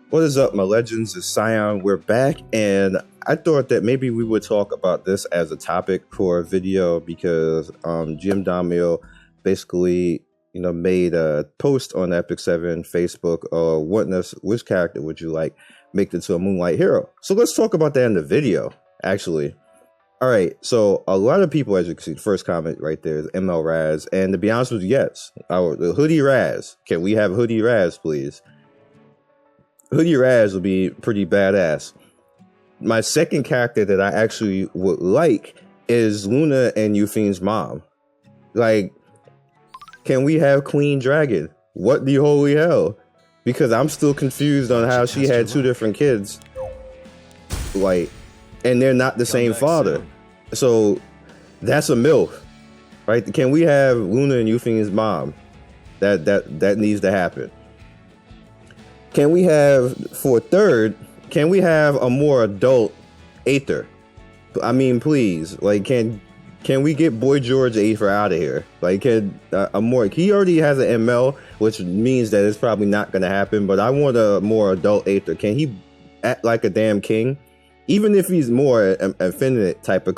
What is up, my legends? It's Scion. We're back, and I thought that maybe we would talk about this as a topic for a video because Jim Damio basically, made a post on Epic 7 Facebook wanting us, which character would you like make into a Moonlight hero? So let's talk about that in the video, actually. All right, so a lot of people, as you can see, the first comment right there is ML Raz, and to be honest with you, yes, the Hoodie Raz. Can we have Hoodie Raz, please? Hoodie Raz would be pretty badass. My second character that I actually would like is Luna and Yufeine's mom. Like, can we have Queen Dragon? What the holy hell? Because I'm still confused on how she had two different kids. Like, and they're not the same father. So that's a MILF, right? Can we have Luna and Yufeine's mom? That needs to happen. Can we have, for a third, can we have a more adult Aether? I mean, please, like, can we get Boy George Aether out of here? Like, he already has an ML, which means that it's probably not going to happen, but I want a more adult Aether. Can he act like a damn king? Even if he's more effeminate type of,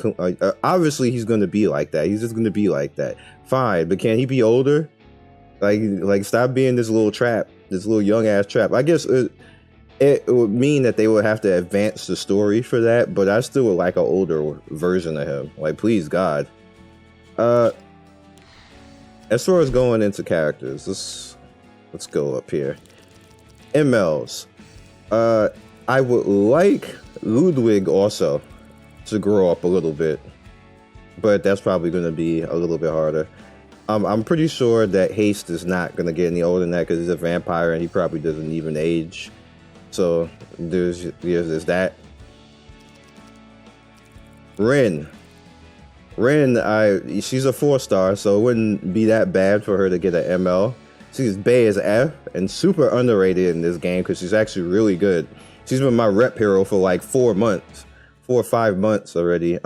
obviously he's going to be like that. He's just going to be like that. Fine, but can he be older? Like stop being this little trap. This little young ass trap. I guess it would mean that they would have to advance the story for that, but I still would like an older version of him. Like, please, God. As far as going into characters, let's go up here. MLs. I would like Ludwig also to grow up a little bit, but that's probably going to be a little bit harder. I'm pretty sure that Haste is not going to get any older than that because he's a vampire and he probably doesn't even age. So there's that. Rin, she's a 4-star, so it wouldn't be that bad for her to get an ML. She's bae as F and super underrated in this game because she's actually really good. She's been my rep hero for like 4 or 5 months already.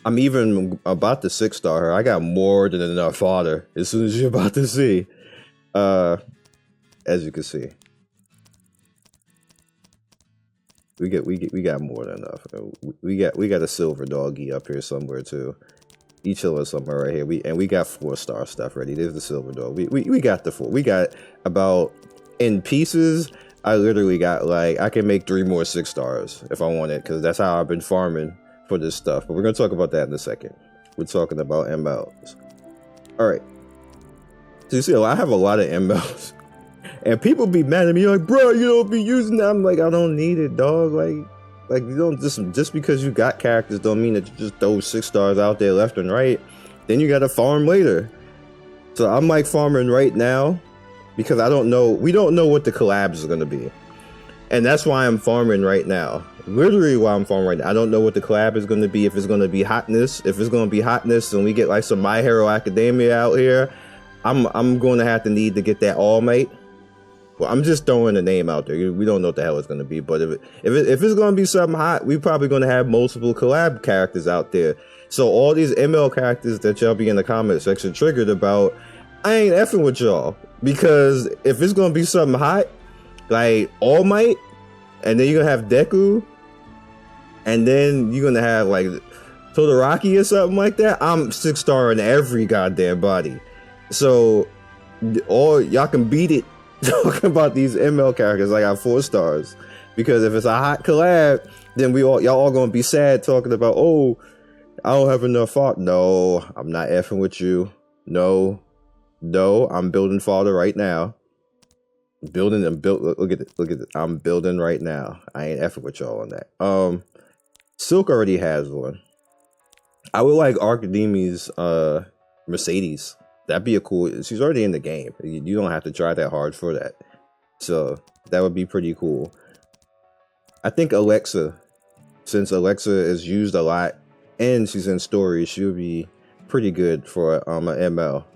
I'm even about to 6-star her. I got more than enough fodder as soon as you're about to see. As you can see. We got more than enough. We got a silver doggy up here somewhere too. He chilling somewhere right here. We got 4-star stuff ready. There's the silver dog. We got the 4. We got about, in pieces, I literally got like, I can make 3 more 6-stars if I wanted, because that's how I've been farming for this stuff, but we're going to talk about that in a second. We're talking about MLs. All right. So you see, I have a lot of MLs, and people be mad at me like, bro, you don't be using that. I'm like, I don't need it, dog. Like you don't just because you got characters don't mean that you just throw 6-stars out there left and right. Then you got to farm later. So I'm like farming right now because I don't know. We don't know what the collabs is going to be, and that's why I'm farming right now. Literally while I'm farming right now. I don't know what the collab is going to be, if it's going to be hotness. If it's going to be hotness and we get like some My Hero Academia out here, I'm going to have to need to get that All Might. Well, I'm just throwing the name out there. We don't know what the hell it's going to be, but if it's going to be something hot, we're probably going to have multiple collab characters out there. So all these ML characters that y'all be in the comment section triggered about, I ain't effing with y'all, because if it's going to be something hot, like All Might, and then you're gonna have Deku, and then you're gonna have like Todoroki or something like that, I'm 6-star in every goddamn body. So all y'all can beat it talking about these ML characters. I got 4 stars because if it's a hot collab, then y'all all gonna be sad talking about, oh, I don't have enough fodder. No, I'm not effing with you. No, I'm building fodder right now. Look at it. I'm building right now. I ain't effing with y'all on that. Silk already has one. I would like Archidemi's Mercedes. That'd be a cool. She's already in the game. You don't have to try that hard for that. So that would be pretty cool. I think Alexa, since Alexa is used a lot and she's in story, she'll be pretty good for an ML.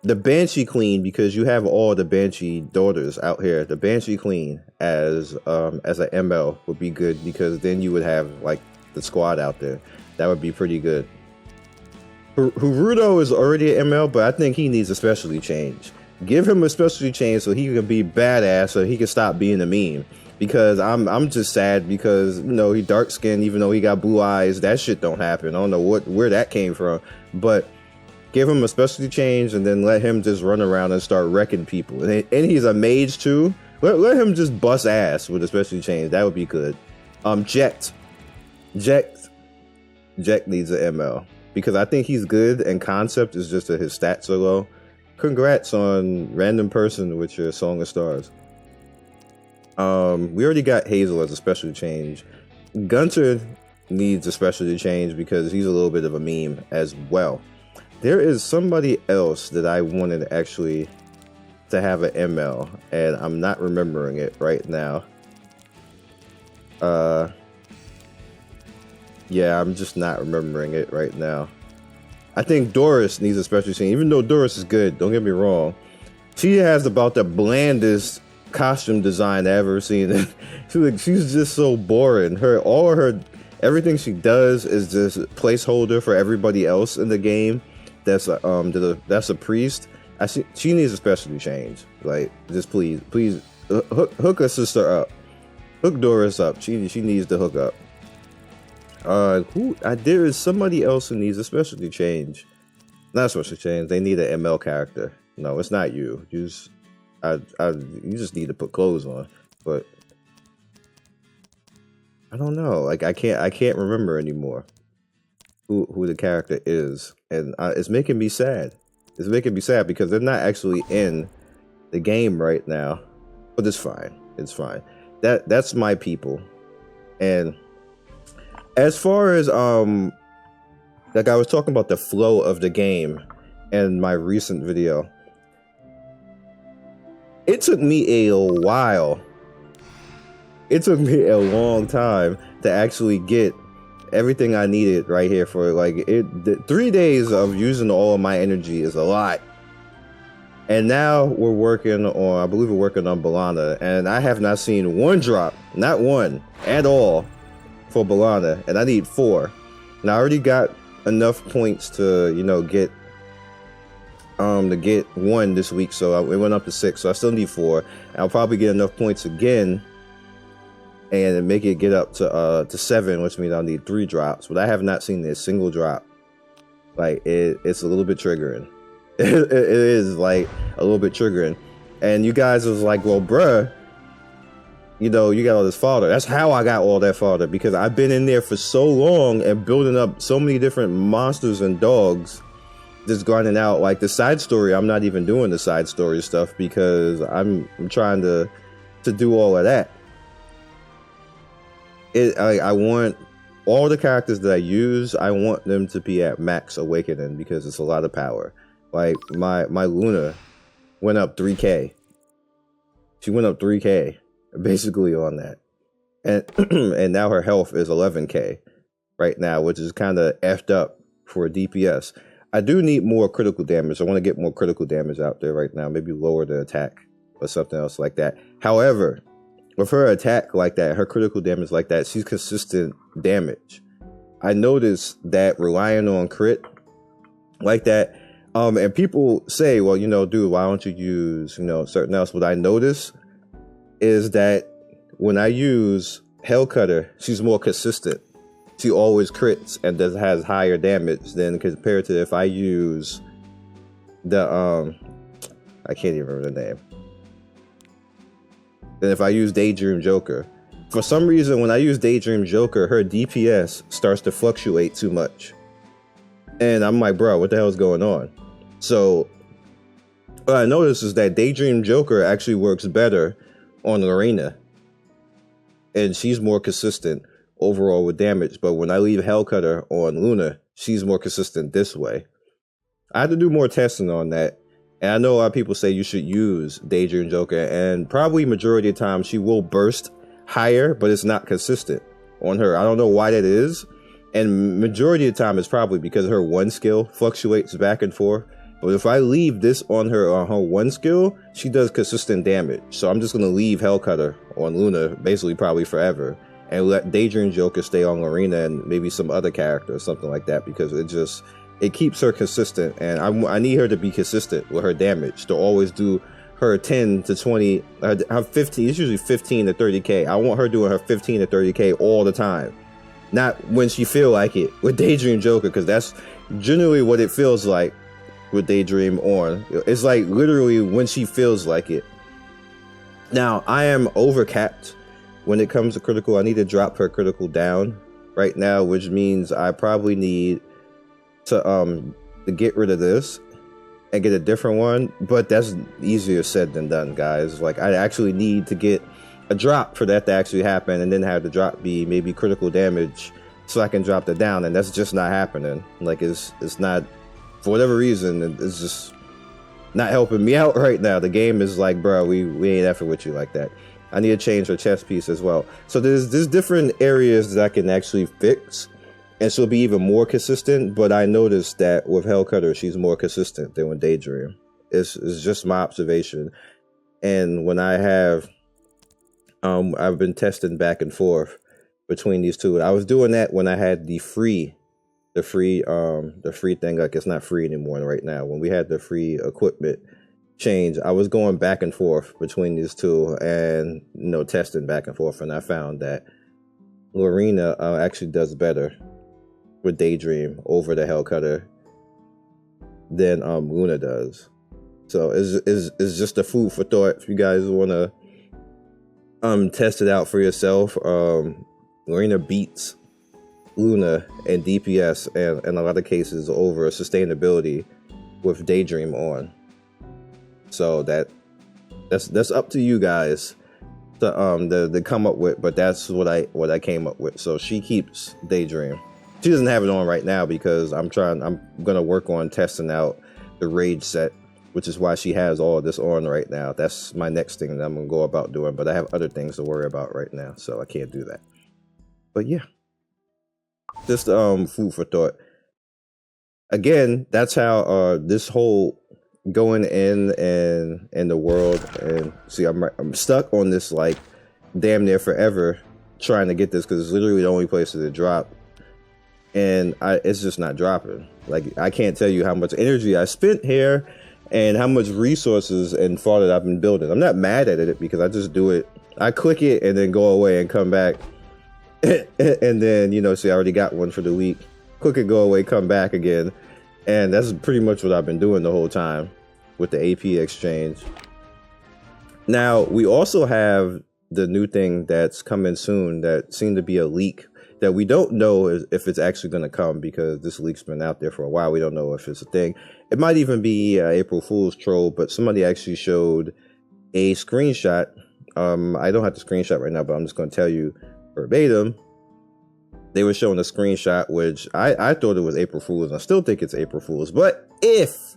The Banshee Queen, because you have all the Banshee daughters out here. The Banshee Queen as an ML would be good, because then you would have like the squad out there. That would be pretty good. Haruto is already an ML, but I think he needs a specialty change. Give him a specialty change so he can be badass, so he can stop being a meme. Because I'm just sad because, you know, he dark skinned even though he got blue eyes. That shit don't happen. I don't know where that came from. But give him a specialty change and then let him just run around and start wrecking people. And he's a mage too. Let him just bust ass with a specialty change. That would be good. Jack needs an ML because I think he's good and concept is just that his stats are low. Congrats on random person with your Song of Stars. We already got Hazel as a specialty change. Gunter needs a specialty change because he's a little bit of a meme as well. There is somebody else that I wanted actually to have an ML, and I'm not remembering it right now. Yeah, I'm just not remembering it right now. I think Doris needs a specialty change, even though Doris is good, don't get me wrong. She has about the blandest costume design I've ever seen. She's just so boring. Everything she does is just a placeholder for everybody else in the game. That's a priest. She needs a specialty change. Like, just please hook her sister up. Hook Doris up. She needs to hook up. There is somebody else who needs a specialty change. Not a specialty change. They need an ML character. No, it's not you. You just need to put clothes on. But I don't know. Like I can't remember anymore who the character is, and it's making me sad. It's making me sad because they're not actually in the game right now. But it's fine. It's fine. That's my people. And as far as like I was talking about the flow of the game in my recent video, it took me a while. It took me a long time to actually get everything I needed right here for it. Like 3 days of using all of my energy is a lot. And now we're working on, I believe we're working on Bellana, and I have not seen one drop, not one at all for Bellana, and I need 4. And I already got enough points to, you know, get 1 this week, so it went up to 6, so I still need 4. I'll probably get enough points again and make it get up to 7, which means I'll need 3 drops, but I have not seen a single drop. Like it's a little bit triggering. It is like a little bit triggering. And you guys was like, well, bruh, you know, you got all this fodder. That's how I got all that fodder, because I've been in there for so long and building up so many different monsters and dogs, just grinding out. Like the side story, I'm not even doing the side story stuff because I'm trying to do all of that. I want all the characters that I use, I want them to be at max awakening because it's a lot of power. Like my Luna went up 3k. She went up 3k basically on that. And now her health is 11k right now, which is kind of effed up for a DPS. I do need more critical damage. I want to get more critical damage out there right now. Maybe lower the attack or something else like that. However, with her attack like that, her critical damage like that, she's consistent damage. I noticed that relying on crit like that, and people say, well, you know, dude, why don't you use, you know, certain else? What I notice is that when I use Hellcutter, she's more consistent. She always crits and has higher damage than compared to if I use the I can't even remember the name. Then if I use Daydream Joker, for some reason when I use Daydream Joker, her DPS starts to fluctuate too much, and I'm like, bro, what the hell is going on? So what I noticed is that Daydream Joker actually works better on Lorena, and she's more consistent overall with damage. But when I leave Hellcutter on Luna, she's more consistent this way. I have to do more testing on that. And I know a lot of people say you should use Daydream Joker, and probably majority of the time she will burst higher, but it's not consistent on her. I don't know why that is. And majority of the time it's probably because her one skill fluctuates back and forth. But if I leave this on her one skill, she does consistent damage. So I'm just going to leave Hellcutter on Luna basically probably forever. and let Daydream Joker stay on Lorena and maybe some other character or something like that, because it keeps her consistent, and I need her to be consistent with her damage, to always do her 10 to 20, her 15, it's usually 15 to 30k. I want her doing her 15 to 30k all the time, not when she feel like it with Daydream Joker, because that's generally what it feels like with Daydream on. It's like literally when she feels like it. Now, I am overcapped when it comes to critical. I need to drop her critical down right now, which means I probably need to get rid of this and get a different one, but that's easier said than done, guys. Like, I actually need to get a drop for that to actually happen, and then have the drop be maybe critical damage so I can drop that down, and that's just not happening. Like, it's not, for whatever reason, it's just not helping me out right now. The game is like, bro, we ain't effing with you like that. I need to change her chest piece as well. So there's different areas that I can actually fix, and she'll be even more consistent. But I noticed that with Hellcutter, she's more consistent than with Daydream. It's just my observation. And when I have, I've been testing back and forth between these two. I was doing that when I had the free thing. Like, it's not free anymore right now. When we had the free equipment change, I was going back and forth between these two, and testing back and forth, and I found that Lorena actually does better with Daydream over the Hellcutter than Luna does. So it's just a food for thought if you guys want to test it out for yourself. Lorena beats Luna and DPS and in a lot of cases over sustainability with Daydream on. So that's up to you guys to come up with, but that's what I came up with. So she keeps Daydream. She doesn't have it on right now because I'm gonna work on testing out the Rage set, which is why she has all of this on right now. That's my next thing that I'm gonna go about doing, but I have other things to worry about right now, so I can't do that. But yeah, just food for thought. Again, that's how this whole going in the world, and see, I'm stuck on this like damn near forever trying to get this, because it's literally the only place to drop, and it's just not dropping. Like, I can't tell you how much energy I spent here and how much resources and thought that I've been building. I'm not mad at it because I just do it. I click it and then go away and come back. And then, see, I already got one for the week. Click it, go away, come back again. And that's pretty much what I've been doing the whole time with the AP exchange. Now, we also have the new thing that's coming soon that seemed to be a leak that we don't know if it's actually going to come, because this leak's been out there for a while. We don't know if it's a thing. It might even be April Fool's troll, but somebody actually showed a screenshot. I don't have the screenshot right now, but I'm just going to tell you verbatim. They were showing a screenshot, which I thought it was April Fool's, and I still think it's April Fool's. But if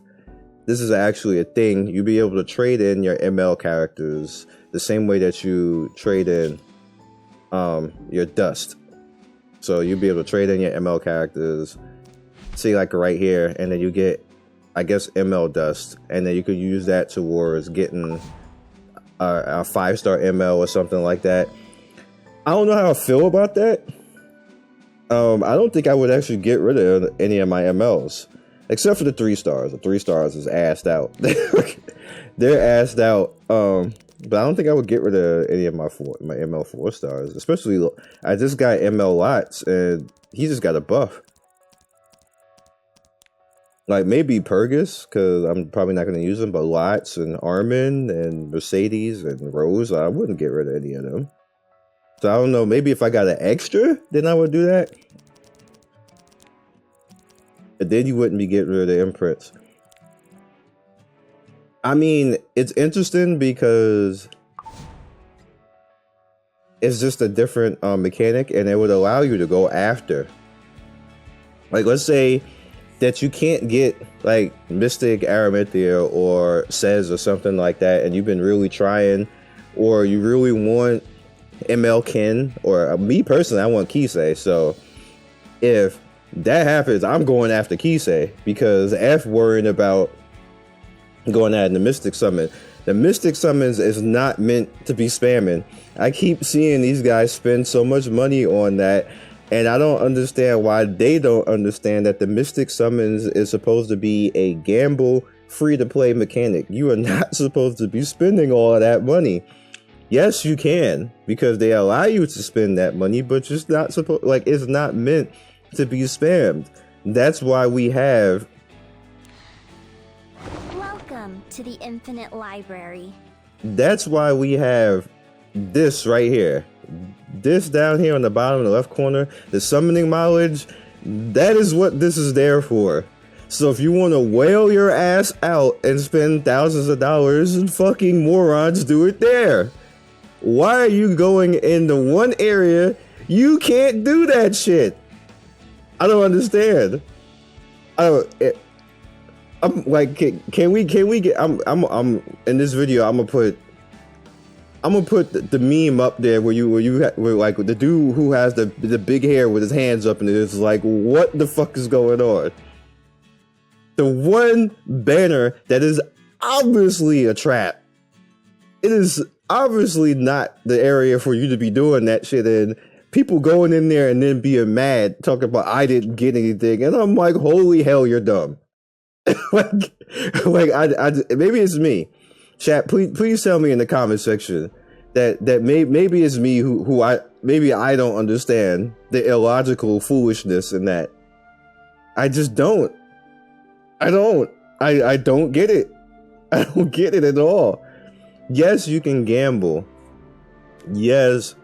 this is actually a thing, you'll be able to trade in your ML characters the same way that you trade in your dust. So you'll be able to trade in your ML characters, see, like right here, and then you get, I guess, ML dust, and then you could use that towards getting a 5-star ML or something like that. I don't know how I feel about that. I don't think I would actually get rid of any of my MLs, except for the 3 stars. The 3 stars is assed out. They're assed out. But I don't think I would get rid of any of my ML 4 stars. Especially, I just got ML Lots, and he just got a buff. Like, maybe Purgus, because I'm probably not going to use them, but Lots and Armin and Mercedes and Rose, I wouldn't get rid of any of them. So I don't know, maybe if I got an extra, then I would do that. But then you wouldn't be getting rid of the imprints. I mean, it's interesting because it's just a different mechanic, and it would allow you to go after. Like, let's say that you can't get like Mystic Aramithia or Says or something like that, and you've been really trying, or you really want ML Ken, or me personally, I want Kisei. So if that happens, I'm going after Kisei, because F worrying about going at the Mystic Summon. The Mystic Summons is not meant to be spamming. I keep seeing these guys spend so much money on that, and I don't understand why they don't understand that the Mystic Summons is supposed to be a gamble, free-to-play mechanic. You are not supposed to be spending all of that money. Yes, you can, because they allow you to spend that money, but it's not supposed, like, it's not meant to be spammed. That's why we have... Welcome to the Infinite Library. That's why we have this right here. This down here on the bottom in the left corner, the summoning mileage, that is what this is there for. So if you want to whale your ass out and spend thousands of dollars, fucking morons, do it there. Why are you going into one area? You can't do that shit. I don't understand. I'm like, can we get? I'm in this video. I'm gonna put the meme up there where like the dude who has the big hair with his hands up and it's like, what the fuck is going on? The one banner that is obviously a trap. It is obviously not the area for you to be doing that shit in. People going in there and then being mad, talking about I didn't get anything, and I'm like, holy hell, you're dumb. like I maybe it's me. Chat, please tell me in the comment section that maybe it's me who I don't understand the illogical foolishness in that. I just don't. I don't get it. I don't get it at all. Yes, you can gamble. Yes.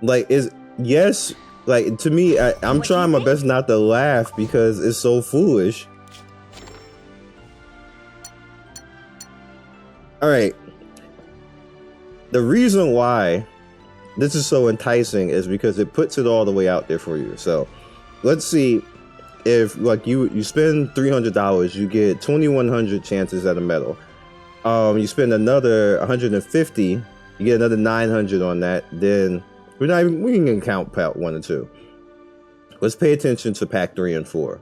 Like, to me, I'm trying my best not to laugh because it's so foolish. All right. The reason why this is so enticing is because it puts it all the way out there for you. So let's see if, like, you spend $300, you get 2,100 chances at a medal. You spend another 150, you get another 900 on that. Then we can count pack 1 and 2. Let's pay attention to pack 3 and 4.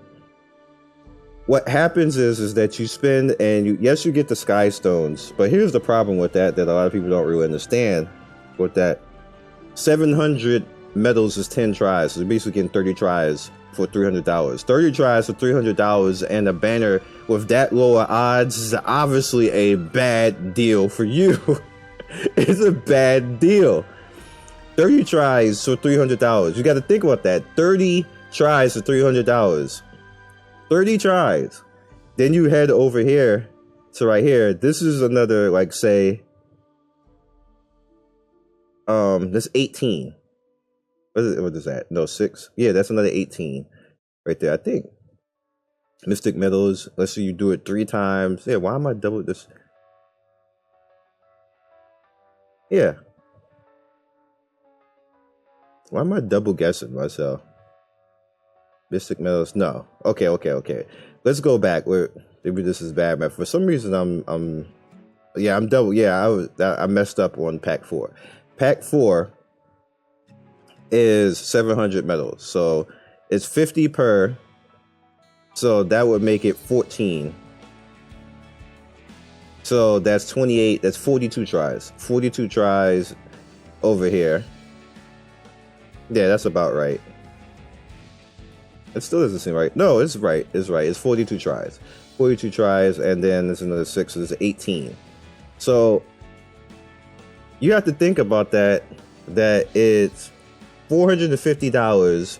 What happens is that you spend, and yes, you get the Sky Stones, but here's the problem with that a lot of people don't really understand. With that, 700 medals is 10 tries, so you're basically getting 30 tries for $300. 30 tries for $300 and a banner with that lower odds is obviously a bad deal for you. It's a bad deal. 30 tries for $300. You got to think about that. 30 tries for $300. 30 tries. Then you head over here to right here. This is another, like, say, that's 18. What is that? No, 6. Yeah, that's another 18 right there, I think. Mystic Medals. Let's say you do it 3 times. Yeah, why am I double this? Yeah. Why am I double guessing myself? Mystic Medals. No. Okay. Let's go back. Maybe this is bad, but for some reason I'm double. Yeah, I messed up on pack 4. Pack 4 is 700 medals, so it's 50 per, so that would make it 14. So that's 28, that's 42 tries. 42 tries over here. Yeah, that's about right. It still doesn't seem right. No, it's right. It's 42 tries. 42 tries, and then there's another 6, so there's 18. So you have to think about that it's $450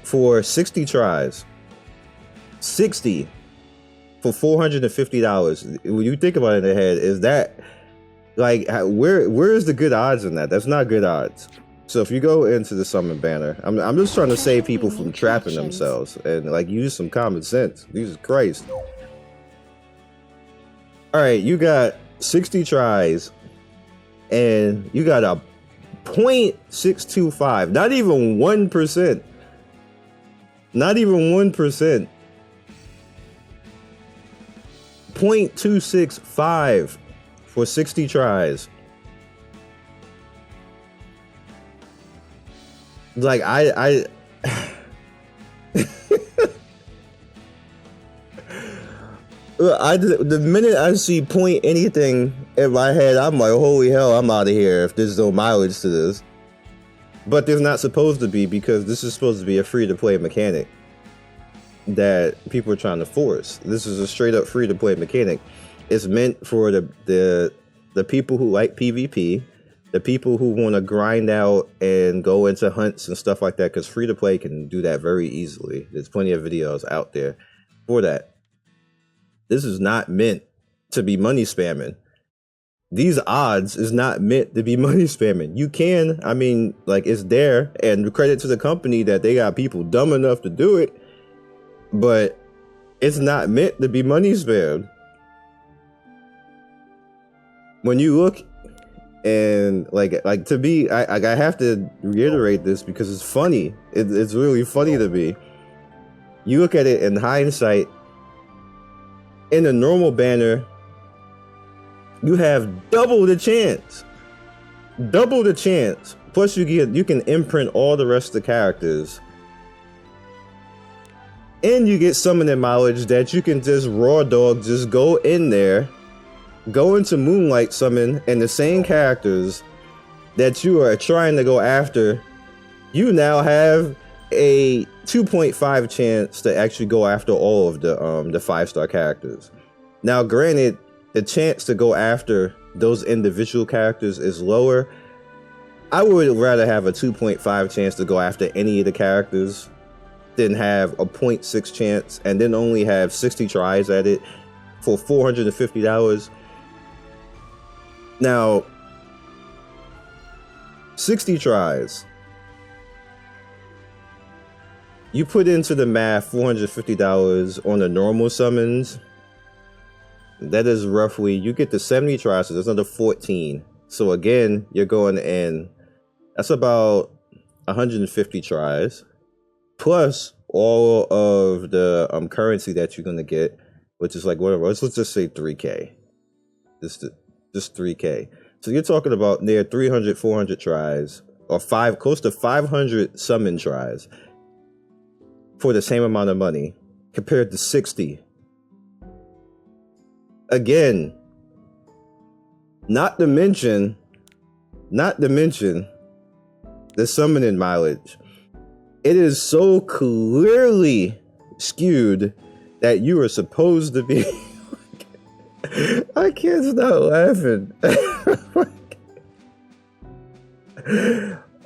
for 60 tries. 60 for $450. When you think about it in the head, is that, like, where is the good odds in that? That's not good odds. So if you go into the summon banner, I'm just trying to save people from trapping themselves and, like, use some common sense. Jesus Christ. All right, you got 60 tries and you got a 0.625, not even 1%. Not even 1%. 0.265 for 60 tries. Like, I The minute I see point anything in my head, I'm like, holy hell, I'm out of here if there's no mileage to this. But there's not supposed to be, because this is supposed to be a free-to-play mechanic that people are trying to force. This is a straight-up free-to-play mechanic. It's meant for the people who like PvP, the people who want to grind out and go into hunts and stuff like that, because free-to-play can do that very easily. There's plenty of videos out there for that. This is not meant to be money spamming. These odds is not meant to be money spamming. You can, I mean, like, it's there, and credit to the company that they got people dumb enough to do it, but it's not meant to be money spammed. When you look, and like to be, I have to reiterate this because it's funny. It's really funny to me. You look at it in hindsight. In a normal banner, you have double the chance. Double the chance. Plus you can imprint all the rest of the characters. And you get summoning mileage that you can just raw dog, just go in there, go into Moonlight Summon, and the same characters that you are trying to go after, you now have a 2.5 chance to actually go after all of the 5-star characters. Now, granted, the chance to go after those individual characters is lower. I would rather have a 2.5 chance to go after any of the characters than have a 0.6 chance and then only have 60 tries at it for $450. Now, 60 tries. You put into the math $450 on the normal summons. That is roughly, you get to 70 tries, so there's another 14. So again, you're going in, that's about 150 tries. Plus all of the currency that you're going to get, which is like whatever, let's just say 3K. Just 3K. So you're talking about near 300, 400 tries, or close to 500 summon tries for the same amount of money compared to 60. Again, not to mention the summoning mileage. It is so clearly skewed that you are supposed to be I can't stop laughing.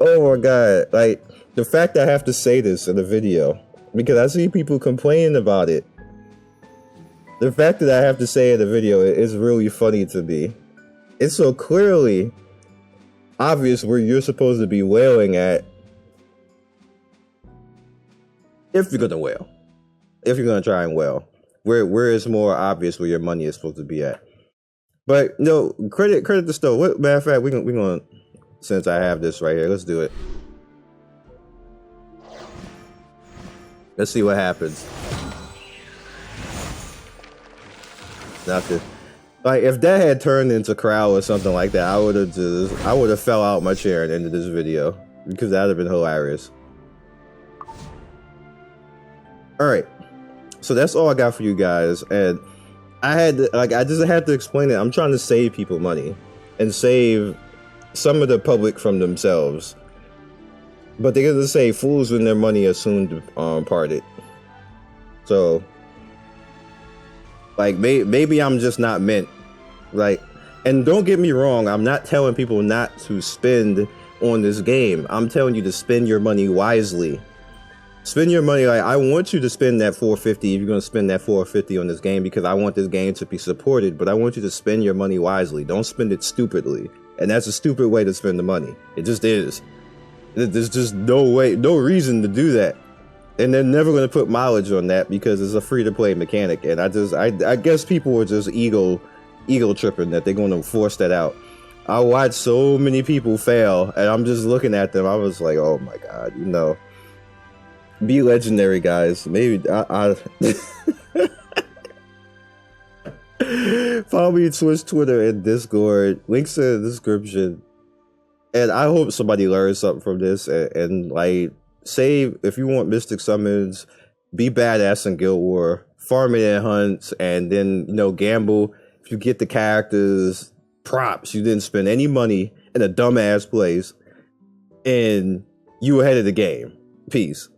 Oh my god, like the fact I have to say this in the video because I see people complaining about it. The fact that I have to say in the video is really funny to me. It's so clearly obvious where you're supposed to be wailing at. If you're gonna wail. If you're gonna try and wail. Where it's more obvious where your money is supposed to be at. But no, credit the store. Matter of fact, we're gonna, since I have this right here, let's do it. Let's see what happens. Nothing. Like if that had turned into crowd or something like that, I would have fell out my chair and ended this video because that would have been hilarious. All right, so that's all I got for you guys, and I just had to explain it. I'm trying to save people money and save some of the public from themselves, but they're gonna say fools when their money is soon parted. So. Like, maybe I'm just not meant, like, and don't get me wrong, I'm not telling people not to spend on this game. I'm telling you to spend your money wisely. Spend your money, like, I want you to spend that $450 if you're going to spend that $450 on this game because I want this game to be supported, but I want you to spend your money wisely. Don't spend it stupidly. And that's a stupid way to spend the money. It just is. There's just no way, no reason to do that. And they're never going to put mileage on that because it's a free-to-play mechanic. And I guess people were just ego tripping that they're going to force that out. I watched so many people fail, and I'm just looking at them. I was like, oh my god, you know, be legendary, guys. Maybe I follow me on Twitch, Twitter, and Discord. Links in the description. And I hope somebody learns something from this and like. Save, if you want Mystic Summons, be badass in Guild War, farming and hunts, and then, you know, gamble. If you get the characters props, you didn't spend any money in a dumbass place, and you ahead of the game. Peace.